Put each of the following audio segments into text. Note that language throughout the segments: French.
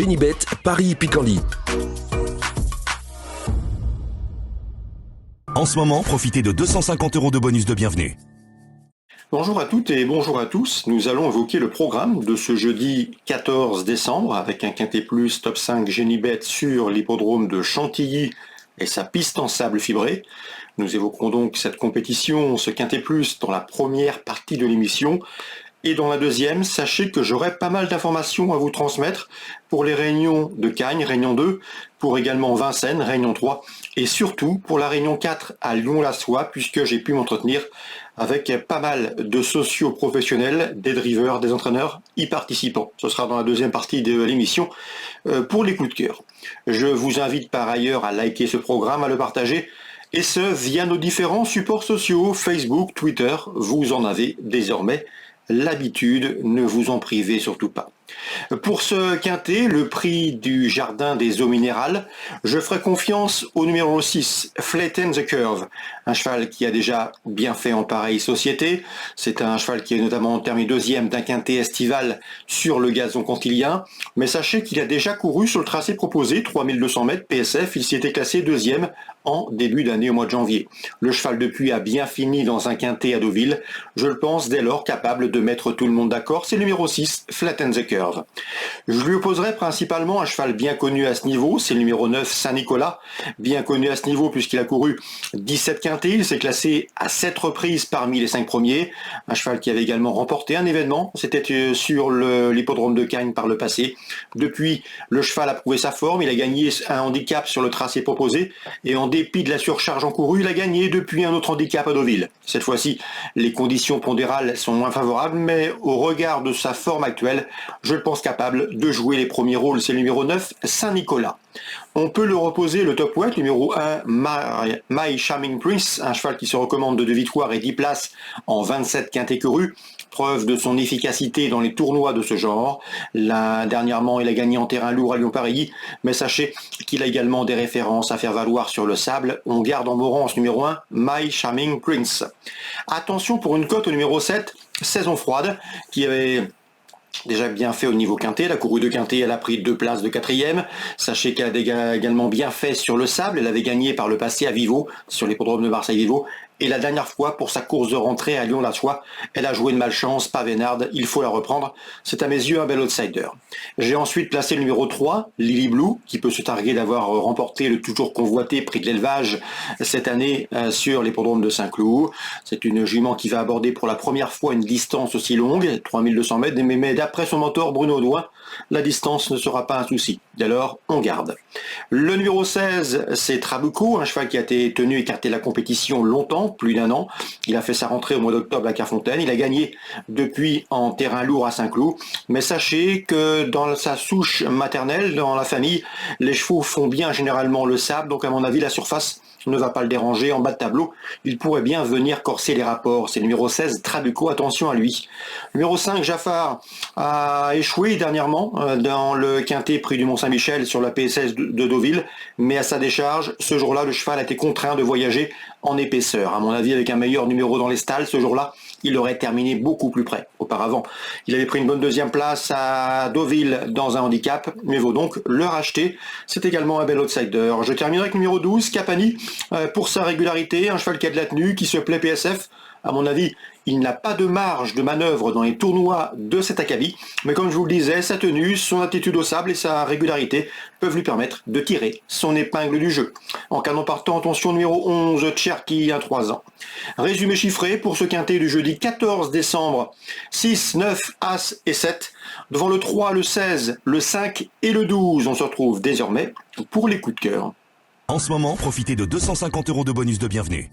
Génibet, Paris-Picardie. En ce moment, profitez de 250 € de bonus de bienvenue. Bonjour à toutes et bonjour à tous. Nous allons évoquer le programme de ce jeudi 14 décembre avec un Quintet Plus Top 5 Génibet sur l'hippodrome de Chantilly et sa piste en sable fibré. Nous évoquerons donc cette compétition, ce Quintet Plus, dans la première partie de l'émission. Et dans la deuxième, sachez que j'aurai pas mal d'informations à vous transmettre pour les réunions de Cagnes, réunion 2, pour également Vincennes, réunion 3, et surtout pour la réunion 4 à Lyon-la-Soie, puisque j'ai pu m'entretenir avec pas mal de socio-professionnels, des drivers, des entraîneurs y participants. Ce sera dans la deuxième partie de l'émission pour les coups de cœur. Je vous invite par ailleurs à liker ce programme, à le partager, et ce via nos différents supports sociaux, Facebook, Twitter, vous en avez désormais l'habitude, ne vous en privez surtout pas. Pour ce quintet, le prix du Jardin des Eaux Minérales, je ferai confiance au numéro 6, Flatten the Curve, un cheval qui a déjà bien fait en pareille société. C'est un cheval qui est notamment terminé deuxième d'un quintet estival sur le gazon cantilien, mais sachez qu'il a déjà couru sur le tracé proposé, 3200 mètres PSF, il s'y était classé deuxième en début d'année au mois de janvier. Le cheval depuis a bien fini dans un quintet à Deauville, je le pense dès lors capable de mettre tout le monde d'accord, c'est le numéro 6, Flatten the Curve. Je lui opposerai principalement un cheval bien connu à ce niveau, c'est le numéro 9, Saint-Nicolas, bien connu à ce niveau puisqu'il a couru 17 quintets, il s'est classé à 7 reprises parmi les 5 premiers, un cheval qui avait également remporté un événement, c'était sur l'hippodrome de Cagnes par le passé. Depuis, le cheval a prouvé sa forme, il a gagné un handicap sur le tracé proposé, et en dépit de la surcharge encourue, il a gagné depuis un autre handicap à Deauville. Cette fois-ci, les conditions pondérales sont moins favorables, mais au regard de sa forme actuelle, je le pense capable de jouer les premiers rôles. C'est le numéro 9, Saint-Nicolas. On peut le reposer le top weight, numéro 1, My Charming Prince, un cheval qui se recommande de 2 victoires et 10 places en 27 quintets courus, preuve de son efficacité dans les tournois de ce genre. Là, dernièrement, il a gagné en terrain lourd à Lyon-Paris, mais sachez qu'il a également des références à faire valoir sur le sable. On garde en morance numéro 1, My Charming Prince. Attention pour une cote au numéro 7, Saison Froide, qui avait déjà bien fait au niveau quintet, elle a couru 2 quintets, elle a pris 2 places de 4e. Sachez qu'elle a également bien fait sur le sable, elle avait gagné par le passé à Vivo, sur l'hippodrome de Marseille-Vivo. Et la dernière fois, pour sa course de rentrée à Lyon-la-Soie, elle a joué de malchance, pas Vénarde, il faut la reprendre. C'est à mes yeux un bel outsider. J'ai ensuite placé le numéro 3, Lily Blue, qui peut se targuer d'avoir remporté le toujours convoité prix de l'élevage cette année sur l'hippodrome de Saint-Cloud. C'est une jument qui va aborder pour la première fois une distance aussi longue, 3200 mètres, mais d'après son mentor Bruno Audouin, la distance ne sera pas un souci. Dès lors, on garde. Le numéro 16, c'est Trabuco, un cheval qui a été tenu écarté de la compétition longtemps, plus d'un an. Il a fait sa rentrée au mois d'octobre à Carfontaine. Il a gagné depuis en terrain lourd à Saint-Cloud. Mais sachez que dans sa souche maternelle, dans la famille, les chevaux font bien généralement le sable. Donc à mon avis, la surface ne va pas le déranger. En bas de tableau, il pourrait bien venir corser les rapports. C'est le numéro 16, Trabuco. Attention à lui. Numéro 5, Jaffar a échoué dernièrement dans le quintet prix du Mont-Saint-Michel sur la PSS de Deauville. Mais à sa décharge, ce jour-là, le cheval a été contraint de voyager en épaisseur. À mon avis, avec un meilleur numéro dans les stalles, ce jour-là, il aurait terminé beaucoup plus près. Auparavant, il avait pris une bonne deuxième place à Deauville dans un handicap, mais vaut donc le racheter. C'est également un bel outsider. Je terminerai avec numéro 12, Capani, pour sa régularité, un cheval qui a de la tenue, qui se plaît PSF. À mon avis, il n'a pas de marge de manœuvre dans les tournois de cet acabit, mais comme je vous le disais, sa tenue, son attitude au sable et sa régularité peuvent lui permettre de tirer son épingle du jeu. En canon partant, attention numéro 11, Cherky, 3 ans. Résumé chiffré pour ce quintet du jeudi 14 décembre, 6, 9, As et 7. Devant le 3, le 16, le 5 et le 12, on se retrouve désormais pour les coups de cœur. En ce moment, profitez de 250 € de bonus de bienvenue.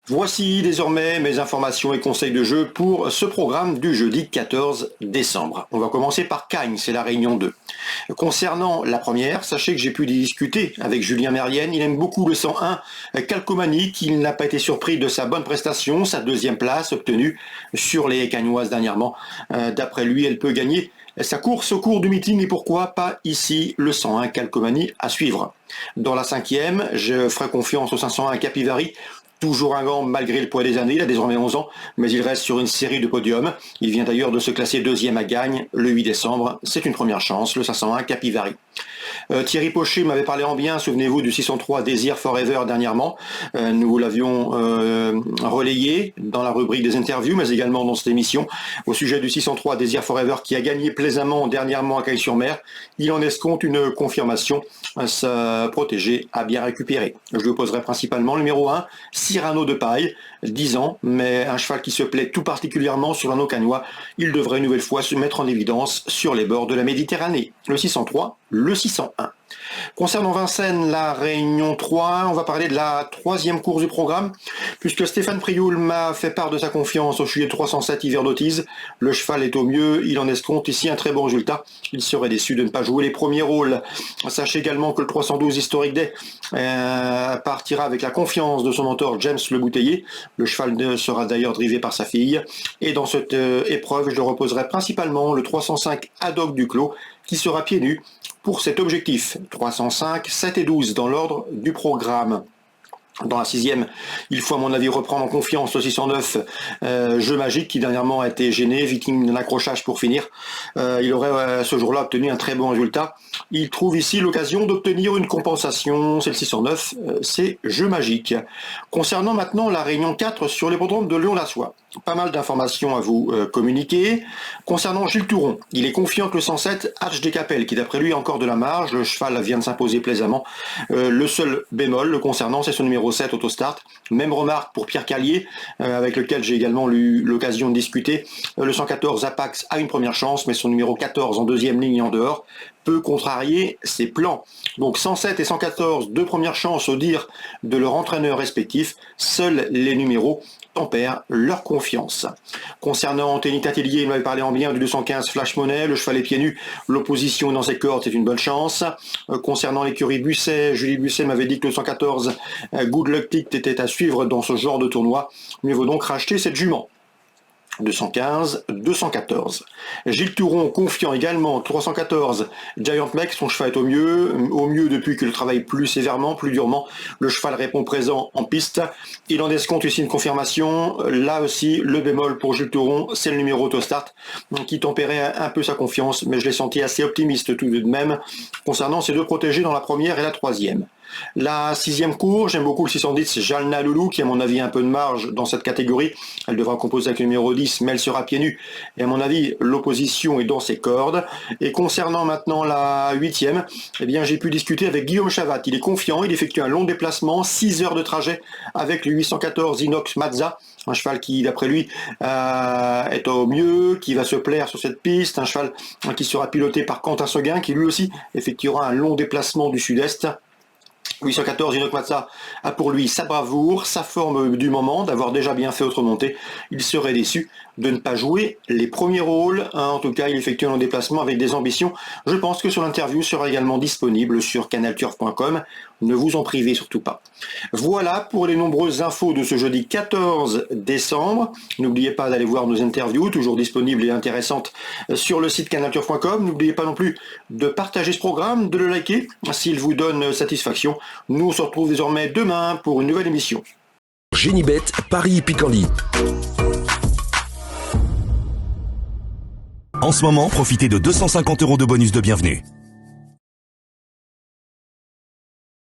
Voici désormais mes informations et conseils de jeu pour ce programme du jeudi 14 décembre. On va commencer par Cagnes, c'est la réunion 2. Concernant la première, sachez que j'ai pu discuter avec Julien Merlienne. Il aime beaucoup le 101 Calcomanie, qu'il n'a pas été surpris de sa bonne prestation, sa deuxième place obtenue sur les Cagnoises dernièrement. D'après lui, elle peut gagner sa course au cours du meeting et pourquoi pas ici le 101 Calcomanie à suivre. Dans la cinquième, je ferai confiance au 501 Capivari Toujours un gant malgré le poids des années, il a désormais 11 ans, mais il reste sur une série de podiums. Il vient d'ailleurs de se classer deuxième à Gagne le 8 décembre. C'est une première chance, le 501 Capivari. Thierry Pochet m'avait parlé en bien, souvenez-vous du 603 Desire Forever dernièrement. Nous l'avions relayé dans la rubrique des interviews, mais également dans cette émission, au sujet du 603 Desire Forever qui a gagné plaisamment dernièrement à Cagnes-sur-Mer. Il en escompte une confirmation, sa protégée a bien récupéré. Je lui opposerai principalement le numéro 1, Cyrano de Paille, 10 ans, mais un cheval qui se plaît tout particulièrement sur l'anneau cagnois. Il devrait une nouvelle fois se mettre en évidence sur les bords de la Méditerranée. Le 603, le 601. Concernant Vincennes, la Réunion 3, on va parler de la troisième course du programme, puisque Stéphane Prioul m'a fait part de sa confiance au sujet de 307 Hiver d'Autise. Le cheval est au mieux, il en escompte ici un très bon résultat. Il serait déçu de ne pas jouer les premiers rôles. Sachez également que le 312 Historic Day partira avec la confiance de son mentor James Le Bouteiller. Le cheval sera d'ailleurs drivé par sa fille. Et dans cette épreuve, je le reposerai principalement le 305 Haddock Duclos, qui sera pieds nus pour cet objectif. 305, 7 et 12 dans l'ordre du programme. Dans la sixième, il faut à mon avis reprendre en confiance le 609 Jeu Magique qui dernièrement a été gêné, victime d'un accrochage pour finir. Il aurait ce jour-là obtenu un très bon résultat. Il trouve ici l'occasion d'obtenir une compensation, c'est le 609, c'est Jeu Magique. Concernant maintenant la Réunion 4 sur l'hippodrome de Lyon-la-Soie, pas mal d'informations à vous communiquer. Concernant Gilles Touron, il est confiant que le 107 Hatch des Capelles, qui d'après lui a encore de la marge, le cheval vient de s'imposer plaisamment. Le seul bémol le concernant, c'est son numéro 7 Autostart. Même remarque pour Pierre Callier, avec lequel j'ai également eu l'occasion de discuter. Le 114 Apax a une première chance, mais son numéro 14 en deuxième ligne et en dehors peut contrarier ses plans. Donc 107 et 114, deux premières chances au dire de leur entraîneur respectif. Seuls les numéros tempèrent leur confiance. Concernant Anthony Tatelier, il m'avait parlé en bien du 215 Flash Money, le cheval est pieds nus, l'opposition dans ses cordes, c'est une bonne chance. Concernant l'écurie Busset, Julie Busset m'avait dit que le 114 Good Luck Tick était à suivre dans ce genre de tournoi. Mieux vaut donc racheter cette jument. 215, 214. Gilles Touron, confiant également, 314, Giant Mech, son cheval est au mieux depuis que le travaille plus sévèrement, plus durement. Le cheval répond présent en piste. Il en escompte ici une confirmation. Là aussi, le bémol pour Gilles Touron, c'est le numéro Autostart, qui tempérait un peu sa confiance, mais je l'ai senti assez optimiste tout de même, concernant ces deux protégés dans la première et la troisième. La sixième course, j'aime beaucoup le 610 Jalna Loulou qui à mon avis a un peu de marge dans cette catégorie. Elle devra composer avec le numéro 10, mais elle sera pieds nus. Et à mon avis, l'opposition est dans ses cordes. Et concernant maintenant la huitième, eh bien j'ai pu discuter avec Guillaume Chavat. Il est confiant, il effectue un long déplacement, 6 heures de trajet avec le 814 Inox Mazza. Un cheval qui, d'après lui, est au mieux, qui va se plaire sur cette piste. Un cheval qui sera piloté par Quentin Seguin, qui lui aussi effectuera un long déplacement du sud-est. 814 Inox Mazza a pour lui sa bravoure, sa forme du moment, d'avoir déjà bien fait autre montée. Il serait déçu de ne pas jouer les premiers rôles. En tout cas, il effectue un déplacement avec des ambitions. Je pense que son interview sera également disponible sur canalturf.com. Ne vous en privez surtout pas. Voilà pour les nombreuses infos de ce jeudi 14 décembre. N'oubliez pas d'aller voir nos interviews, toujours disponibles et intéressantes sur le site canalturf.com. N'oubliez pas non plus de partager ce programme, de le liker s'il vous donne satisfaction. Nous on se retrouve désormais demain pour une nouvelle émission. Génibet, Paris Picardie. En ce moment, profitez de 250 € de bonus de bienvenue.